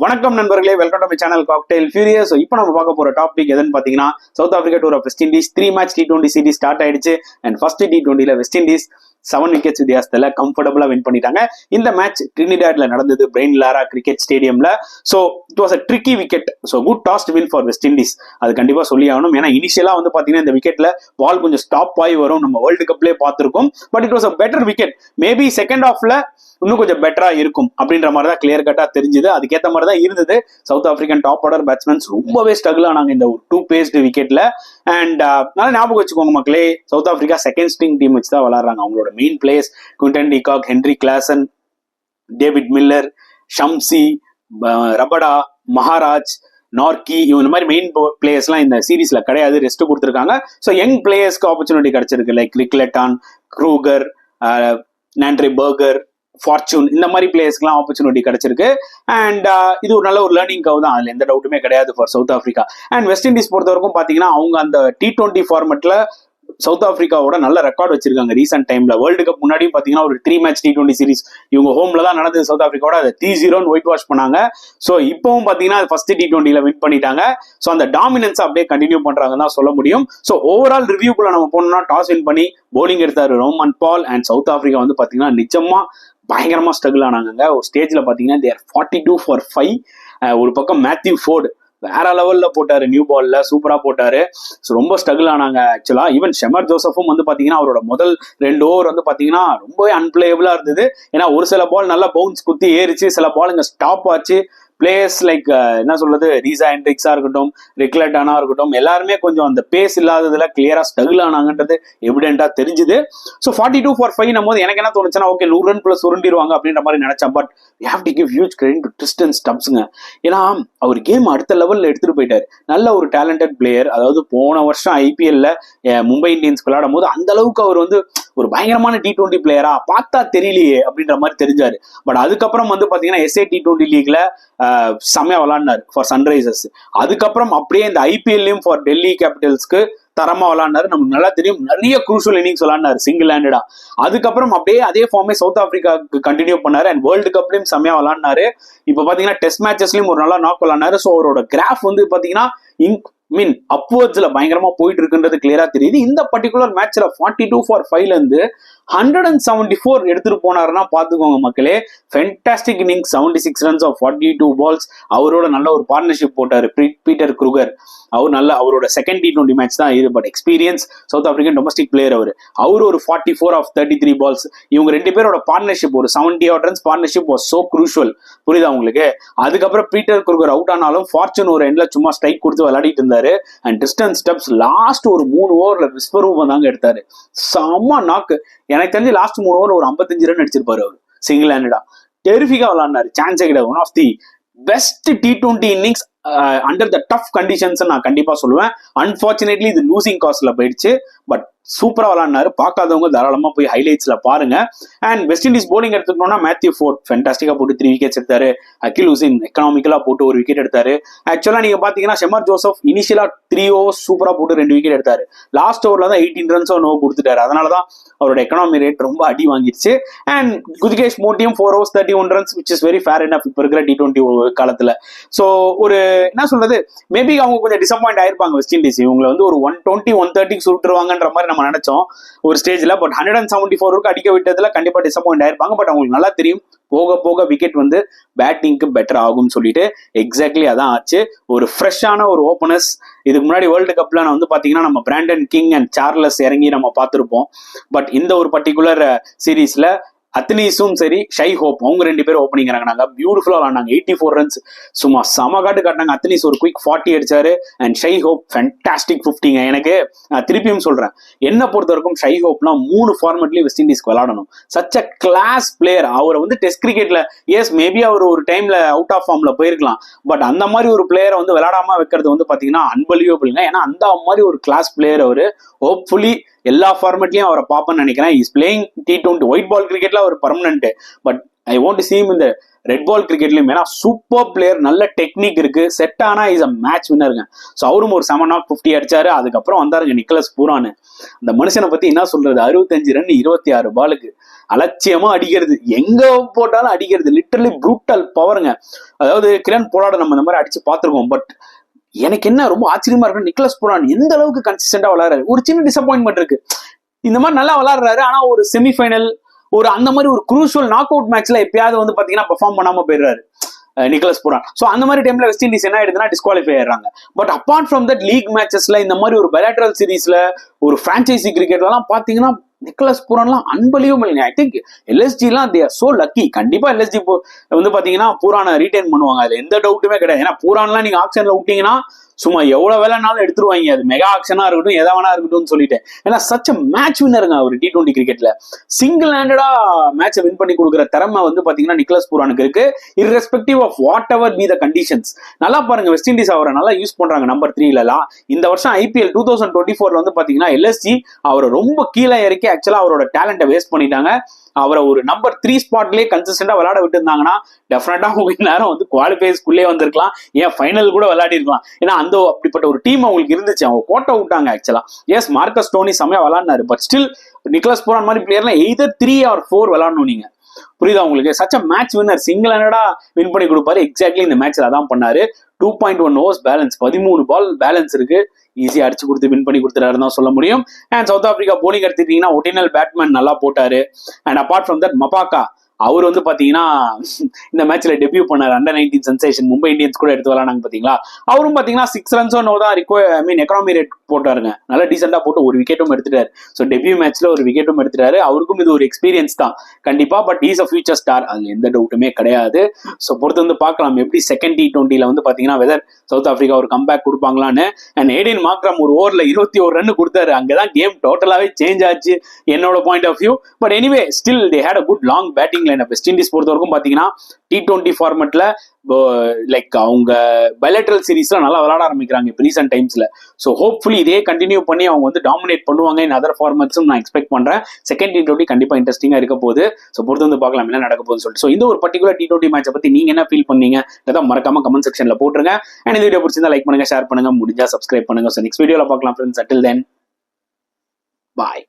வணக்கம் நண்பர்களே, welcome to my channel cocktail furious. இப்போ நம்ம பார்க்க போற டாபிக் எதுன்னு பாத்தீங்கன்னா, South Africa tour of West Indies 3 match T20 series start ஆயிடுச்சு. அண்ட் ஃபர்ஸ்ட் T20ல வெஸ்ட் இண்டீஸ் 7 விக்கெட்ஸ் வித்தியாசத்துல கம்ஃபர்டபுளா வின் பண்ணிட்டாங்க. இந்த மேட்ச் ட்ரினிடாட்ல நடந்தது, பிரெயின் லாரா கிரிக்கெட் ஸ்டேடியம்ல. So it was a tricky wicket. So good tossed win for West Indies, அது கண்டிப்பா சொல்லி ஆகணும். ஏன்னா இனிஷியலா வந்து பாத்தீங்கன்னா இந்த விக்கெட்ல பால் கொஞ்சம் ஸ்டாப் ஆகி வரும், நம்ம வேர்ல்டு கப்லேயே பார்த்திருக்கோம். But it was a better wicket. Maybe second ஹாஃப்ல இன்னும் கொஞ்சம் பெட்டரா இருக்கும் அப்படின்ற மாதிரி தான் கிளியர் கட்டா தெரிஞ்சுது. அதுக்கேற்ற மாதிரி தான் இருந்தது. South African top order batsmen ரொம்பவே ஸ்ட்ரகிள் ஆனாங்க இந்த ஒரு 2 பேஸ்டு விக்கெட்ல. அண்ட் நல்லா ஞாபகம் வச்சுக்கோங்க மக்களே, South Africa second string team வச்சு தான் விளாடுறாங்க. அவங்களோட main players Quinton de Kock, Heinrich Klaasen, David Miller, Shamsi, Rabada, Maharaj, Nortje, இவங்க மாதிரி மெயின் பிளேயர்ஸ்லாம் இந்த சீரீஸ்ல கிடையாது, ரெஸ்ட் கொடுத்துருக்காங்க. ஸோ யங் பிளேயர்ஸ்க்கு ஆப்பர்ச்சுனிட்டி கிடைச்சிருக்கு. Like Rickelton, Kruger, Nandre Burger, Fortuin, இந்த மாதிரி பிளேயர்ஸ்க்குலாம் ஆப்பர்ச்சுனிட்டி கிடைச்சிருக்கு. அண்ட் இது ஒரு நல்ல ஒரு லேர்னிங் கவ் தான், அதுல எந்த டவுட்டுமே கிடையாது for south Africa. And West Indies பொறுத்த வரைக்கும் பாத்தீங்கன்னா, அவங்க அந்த T20 ஃபார்மெட்ல சவுத் ஆப்பிரிக்காவோட நல்ல ரெக்கார்ட் வச்சிருக்காங்க ரீசெண்ட் டைம்ல. வேர்ல்டு கப் முன்னாடியும் பாத்தீங்கன்னா ஒரு 3 மேட்ச் T20 சீரிஸ் இவங்க ஹோம்ல தான் நடந்தது சவுத் ஆப்பிரிக்காவோட, அதை 3-0 ஒயிட் வாஷ் பண்ணாங்க. ஸோ இப்பவும் பாத்தீங்கன்னா ஃபர்ஸ்ட் T20ல வின் பண்ணிட்டாங்க. ஸோ அந்த டாமினன்ஸ் அப்படியே கண்டினியூ பண்றாங்கன்னு தான் சொல்ல முடியும். ஸோ ஓவரால் ரிவ்யூக்குள்ள நம்ம போனோம்னா, டாஸ் வின் பண்ணி போலிங் எடுத்தாரு Rovman Powell. And South Africa வந்து பாத்தீங்கன்னா நிஜமா பயங்கரமா ஸ்ட்ரகிள் ஆனாங்க. ஒரு ஸ்டேஜ்ல பாத்தீங்கன்னா தேர் 42 for 5. ஒரு பக்கம் மேத்யூ ஃபோர்டு வேற லெவல்ல போட்டாரு, நியூ பால்ல சூப்பரா போட்டாரு. ரொம்ப ஸ்ட்ரகிள் ஆனாங்க ஆக்சுவலா. ஈவன் ஷெமர் ஜோசப்பும் வந்து பாத்தீங்கன்னா அவரோட முதல் 2 ஓவர் வந்து பாத்தீங்கன்னா ரொம்பவே அன்பிளேயபிளா இருந்தது. ஏன்னா ஒரு சில பால் நல்லா பவுன்ஸ் குத்தி ஏறிச்சு, சில பால் இங்க ஸ்டாப் ஆச்சு. பிளேயர்ஸ் லைக் என்ன சொல்றது, ரீசா ஹென்ட்ரிக்ஸா இருக்கட்டும், ரிக்லெட்டானா இருக்கட்டும், எல்லாருமே கொஞ்சம் அந்த பேஸ் இல்லாததுல கிளியரா ஸ்ட்ரகிள் ஆனாங்கன்றது எவிடென்டா தெரிஞ்சுது. ஸோ 42 for 5 போது எனக்கு என்ன தோணுச்சுன்னா, ஓகே 100 ரன் பிளஸ் உருண்டிடுவாங்க அப்படின்ற மாதிரி நினைச்சேன். But we have to give huge credit to Tristan ஸ்டப்ஸ்ங்க. ஏன்னா அவர் கேம் அடுத்த லெவல்ல எடுத்துட்டு போயிட்டாரு. நல்ல ஒரு டேலண்டட் பிளேயர். அதாவது போன வருஷம் IPL-ல மும்பை இந்தியன்ஸ் விளையாடும் போது அந்த அளவுக்கு அவர் வந்து ஒரு பயங்கரமான T20 பிளேயரா பார்த்தா தெரியலையே அப்படின்ற மாதிரி தெரிஞ்சாரு. பட் அதுக்கப்புறம் வந்து பாத்தீங்கன்னா SA T20 லீக்ல செம்மையா விளையாடினாரு ஃபார் சன்ரைசர்ஸ். அதுக்கப்புறம் அப்படியே இந்த IPL-லையும் ஃபார் டெல்லி கேபிட்டல்ஸ்க்கு தரமா விளையாடினாரு. நமக்கு நல்லா தெரியும், நிறைய குரூஷியல் இன்னிங்ஸ் விளையாடினாரு சிங்கிள் ஹேண்டடா. அதுக்கப்புறம் அப்படியே அதே ஃபார்மே சவுத் ஆப்பிரிக்காவுக்கு கண்டினியூ பண்ணாரு. அண்ட் வேர்ல்டு கப்லயும் செம்மையா விளையாடினாரு. இப்ப பாத்தீங்கன்னா டெஸ்ட் மேட்சஸ்லயும் ஒரு நல்லா நாக் விளையாடினாரு. ஸோ அவரோட கிராஃப் வந்து பாத்தீங்கன்னா அப்வர்ட்ஸ்ல பயங்கரமா போயிட்டு இருக்குன்றது கிளியரா தெரியுது. இந்த பர்டிகுலர் மேட்ச்ல 42 for 5 இருந்து 174 எடுத்துட்டு போனாருன்னா பாத்துக்கோங்க மக்களே. Fantastic innings, 76 runs of 42 balls. அவரோட நல்ல ஒரு பார்ட்னர்ஷிப் போட்டாரு பீட்டர் க்ரூகர். அவர் நல்ல அவரோட செகண்ட் T20 மேட்ச் தான் இது. But experience South African domestic player அவர் ஒரு 44 of 33 balls. இவங்க 2 பேரோட பார்ட்னர்ஷிப் ஒரு 70 odd runs partnership was so crucial. புரியுதா உங்களுக்கு? அதுக்கப்புறம் பீட்டர் க்ரூகர் அவுட் ஆனாலும் ஃபார்ச்சூன் ஒரு எண்ட்ல சும்மா ஸ்ட்ரைக் கொடுத்து விளையாடிட்டு இருந்தாரு. அண்ட் டிஸ்டன்ஸ் ஸ்டெப்ஸ் லாஸ்ட் ஒரு 3 ஓவர்ல விஸ்வரூபம் தாங்க எடுத்தாரு. செம்ம நாக்கு. எனக்கு தெரிஞ்சு லாஸ்ட் 3 ஓவர்ல ஒரு 55 ரன் அடிச்சிருப்பாரு அவர் சிங்கிள் ஹேண்டடா. டெரிஃபிக்கா விளையாடினாரு, சான்ஸே கிடையாது. One of the best T20 innings under the tough conditions நான் கண்டிப்பா சொல்லுவேன். அன்பார்ச்சுனேட்லி இது லூசிங் காஸ்ட்ல போயிடுச்சு. பட் சூப்பரா விளையாடினாரு. பார்க்காதவங்க தாராளமா போய் ஹைலைட்ஸ்ல பாருங்க. அண்ட் வெஸ்ட் இண்டீஸ் போலிங் எடுத்துக்கணும்னா மேத்யூ ஃபோர்ட் ஃபென்டாஸ்டிக்கா போட்டு 3 விக்கெட்ஸ் எடுத்தாரு. அகில் ஹுசைன் எக்கனாமிக்கலா போட்டு 1 விக்கெட் எடுத்தாரு. ஆக்சுவலா நீங்க பாத்தீங்கன்னா ஷெமர் ஜோசப் இனிஷியலா 3 overs சூப்பரா போட்டு 2 விக்கெட் எடுத்தாரு. லாஸ்ட் ஓவர்ல தான் 18 runs நோ கொடுத்துட்டாரு. அதனாலதான் அவரோட எக்கனாமி ரேட் ரொம்ப அடி வாங்கிருச்சு. அண்ட் குதிகேஷ் மோட்டியும் 4 overs 31 runs, which is very fair enough இப்ப இருக்கிற T20 காலத்துல. ஸோ ஒரு என்ன சொல்றது, மேபி அவங்க கொஞ்சம் டிசப்பாயிண்ட் ஆயிருப்பாங்க வெஸ்ட் இண்டீஸ். இவங்களை வந்து ஒரு 120 130 சுட்டுருவாங்கன்ற மாதிரி நம்ம நினைச்சோம் ஒரு ஸ்டேஜ்ல. பட் 174 அடிக்க விட்டதுல கண்டிப்பா டிசப்பாயிண்ட் ஆயிருப்பாங்க. பட் அவங்களுக்கு நல்லா தெரியும் போக போக விக்கெட் வந்து பேட்டிங்க்கு பெட்டர் ஆகும்னு சொல்லிட்டு எக்ஸாக்ட்லி அதான் ஆச்சு. ஒரு ஃப்ரெஷ்ஷான ஒரு ஓப்பனர்ஸ். இதுக்கு முன்னாடி வேர்ல்டு கப்ல வந்து பாத்தீங்கன்னா நம்ம பிராண்டன் கிங் அண்ட் சார்லஸ் இறங்கி நம்ம பார்த்திருப்போம். பட் இந்த ஒரு பர்டிகுலர் சீரீஸ்ல அத்னீஸும் சரி, ஷை ஹோப், அவங்க 2 பேரும் ஓப்பனிங் இறங்கினாங்க. பியூட்டிஃபுல்லா விளாண்டாங்க. 84 runs சும்மா சம காட்டு காட்டினாங்க. அத்னீஸ் ஒரு குயிக் 40 அடிச்சாரு. அண்ட் ஷை ஹோப் ஃபேன்டாஸ்டிக் 50ங்க. எனக்கு திருப்பியும் சொல்றேன், என்ன பொறுத்த வரைக்கும் ஷை ஹோப்லாம் 3 ஃபார்மெட்லயும் வெஸ்ட் இண்டீஸ்க்கு விளையாடணும். Such a class player. அவரை வந்து டெஸ்ட் கிரிக்கெட்ல எஸ் மேபி அவர் ஒரு டைம்ல அவுட் ஆஃப் ஃபார்ம்ல போயிருக்கலாம். பட் அந்த மாதிரி ஒரு பிளேயரை வந்து விளையாடாம வைக்கிறது வந்து பாத்தீங்கன்னா அன்பிலீவபிள்ங்க. ஏன்னா அந்த மாதிரி ஒரு கிளாஸ் பிளேயர் அவரு. ஹோப்ஃபுல்லி எல்லா ஃபார்மெட்லயும் அவரை பார்ப்பேன்னு நினைக்கிறேன். Is playing T20 white ball கிரிக்கெட்ல அவர் permanent. But I want to see him இந்த ரெட் பால் கிரிக்கெட்லயும் ஏன்னா சூப்பர் பிளேயர், நல்ல டெக்னிக் இருக்கு, செட் ஆனா இஸ் அ மேட்ச் வின்னருங்க. ஸோ அவரும் ஒரு 7 நாட் 50 அடிச்சாரு. அதுக்கப்புறம் வந்தாருங்க நிக்கலஸ் பூரான். அந்த மனுஷனை பத்தி என்ன சொல்றது, 65 ரன் 26 பாலுக்கு அலட்சியமா அடிக்கிறது, எங்க போட்டாலும் அடிக்கிறது, லிட்டரலி ப்ரூட்டல் பவருங்க. அதாவது கிரண் போலாட நம்ம இந்த மாதிரி அடிச்சு பார்த்திருக்கோம். பட் எனக்கு என்ன ரொம்ப ஆச்சரியமா இருக்கு, நிக்கலஸ் பூரான் எந்த அளவுக்கு கன்சிஸ்டன்டா விளையாடுறாரு. ஒரு சின்ன டிசப்பாயின்மெண்ட் இருக்கு, இந்த மாதிரி நல்லா விளையாடுறாரு, ஆனா ஒரு செமிஃபைனல் ஒரு அந்த மாதிரி ஒரு குரூஷியல் நாக் அவுட் மேட்ச்ல எப்பயாவது வந்து பாத்தீங்கன்னா பெர்ஃபார்ம் பண்ணாம போயிடுறாரு நிக்கலஸ் பூரான். ஸோ அந்த மாதிரி டைம்ல வெஸ்ட் இண்டீஸ் என்ன ஆயிடுதுன்னா டிஸ்குவாலிஃபை ஆயிடுறாங்க. But apart from that league மேட்சஸ்ல இந்த மாதிரி ஒரு பைலேட்டரல் சீரீஸ்ல ஒரு பிரான்ச்சைசி கிரிக்கெட்லாம் பாத்தீங்கன்னா நிக்கலஸ் பூரான்லாம் அன்பலியபிள். ஐ திங்க் எல்எஸ்ஜிலாம் தே ஆர் சோ லக்கி. கண்டிப்பா எல்எஸ்ஜி வந்து பாத்தீங்கன்னா பூரானை ரீடைன் பண்ணுவாங்க, அதுல எந்த டவுட்டுமே கிடையாது. ஏன்னா பூரான்லாம் நீங்க ஆக்ஷன்ல விட்டீங்கன்னா சும்மா எவ்வளவு வேலைனாலும் எடுத்துருவாங்க, அது மெகா ஆக்ஷனா இருக்கட்டும் எதா வேணா இருக்கட்டும் சொல்லிட்டு. ஏன்னா such a match வின்னருங்க our T20 கிரிக்கெட்ல. சிங்கிள் ஹேண்டடா மேட்சை வின் பண்ணி கொடுக்குற திறமை வந்து பாத்தீங்கன்னா நிக்கலஸ் பூரானுக்கு இருக்கு, irrespective of whatever be the conditions. நல்லா பாருங்க, வெஸ்ட் இண்டீஸ் அவரை நல்லா யூஸ் பண்றாங்க நம்பர் 3லலாம். இந்த வருஷம் IPL 2024 வந்து பாத்தீங்கன்னா எல்எஸ்ஜி அவரை ரொம்ப கீழே இறக்கி ஆக்சுவலா அவரோட டேலண்ட்டை வேஸ்ட் பண்ணிட்டாங்க. அவரை ஒரு நம்பர் 3 ஸ்பாட்லயே கன்சிஸ்டன்டா விளையாட விட்டு இருந்தாங்கன்னா டெஃபினட்டா உங்களுக்கு நேரம் வந்து குவாலிஃபைஸ்குள்ளே வந்திருக்கலாம், ஏன் ஃபைனல் கூட விளையாடி இருக்கலாம். ஏன்னா அந்த அப்படிப்பட்ட ஒரு டீம் அவங்களுக்கு இருந்துச்சு. அவங்க கோட்டை விட்டாங்க ஆக்சுவலா. எஸ், மார்க்கஸ் டோனி செம்மையா விளையாடினாரு, பட் ஸ்டில் நிக்கலஸ் பூரான் மாதிரி பிளேயர்லாம் எய்தர் 3 or 4 விளையாடணும். நீங்க புரியுதா உங்களுக்கு? Such a match winner, single ஹேண்டடா வின் பண்ணி கொடுப்பாரு. எக்ஸாக்ட்லி இந்த மேட்ச்ல அதான் பண்ணாரு. 2.1 overs பேலன்ஸ், 13 பால் பேலன்ஸ் இருக்கு, ஈஸியா அடிச்சு கொடுத்து வின் பண்ணி கொடுத்துறாருன்னு தான் சொல்ல முடியும். அண்ட் சவுத் ஆப்பிரிக்கா போலிங் எடுத்துட்டீங்கன்னா ஒட்டினல் பேட்மேன் நல்லா போட்டாரு. அண்ட் அபார்ட் ஃப்ரம் தட் மபாக்கா அவர் வந்து பாத்தீங்கன்னா இந்த மேட்ச்ல டெபியூ பண்ணாரு. அண்டர் 19 சென்சேஷன் மும்பை இந்தியன்ஸ் கூட எடுத்து விளையாடாங்க பாத்தீங்களா. அவரும் பாத்தீங்கன்னா 6 runs தான் எக்கானமி ரேட் போட்டாருங்க, நல்லா டீசெண்டா போட்டு ஒரு விக்கெட்டும் எடுத்துட்டாரு. ஸோ டெபியூ மேட்ச்ல ஒரு விக்கெட்டும் எடுத்துட்டாரு. அவருக்கும் இது ஒரு எக்ஸ்பீரியன்ஸ் தான் கண்டிப்பா, but is a future star, அதுல எந்த டவுட்டுமே கிடையாது. ஸோ பொறுத்து வந்து பார்க்கலாம் எப்படி செகண்ட் T20ல வந்து பாத்தீங்கன்னா வெதர் சவுத் ஆப்பிரிக்கா ஒரு கம்பேக் கொடுப்பாங்களான்னு. அண்ட் ஏடின் மார்க்ரம் ஒரு ஓவர்ல 21 ரன் கொடுத்தாரு, அங்கதான் கேம் டோட்டலாவே சேஞ்ச் ஆச்சு என்னோட point of view. But anyway still they had a good long batting line. West Indies பொறுத்த வரைக்கும் பாத்தீங்கன்னா T20 ஃபார்மெட்ல லைக் அவங்க பைலேட்டரல் சீரீஸ்ல நல்லா விளையாட ஆரம்பிக்கிறாங்க இப்போ ரீசென்ட் டைம்ஸ்ல. ஸோ ஹோப்ஃபுல்லி இதே கண்டினியூ பண்ணி அவங்க வந்து டாமினேட் பண்ணுவாங்க இன் அதர் ஃபார்மட்ஸும் நான் எக்ஸ்பெக்ட் பண்றேன். செகண்ட் T20 கண்டிப்பா இன்ட்ரெஸ்டிங்கா இருக்க போகுது. ஸோ பொறுத்து வந்து பார்க்கலாம் என்ன நடக்க போகுதுன்னு சொல்லிட்டு. ஸோ இந்த ஒரு பர்டிகுலர் T20 மேட்சை பத்தி நீங்க என்ன ஃபீல் பண்ணீங்க அதான் மறக்காம கமெண்ட் செக்ஷன்ல போட்டுருங்க. அண்ட் இந்த வீடியோ பிடிச்சிருந்தா லைக் பண்ணுங்க, ஷேர் பண்ணுங்க, முடிஞ்சா சப்ஸ்கிரைப் பண்ணுங்க. ஸோ நெக்ஸ்ட் வீடியோல பார்க்கலாம் ஃப்ரெண்ட்ஸ். அட்டில் தென் பாய்.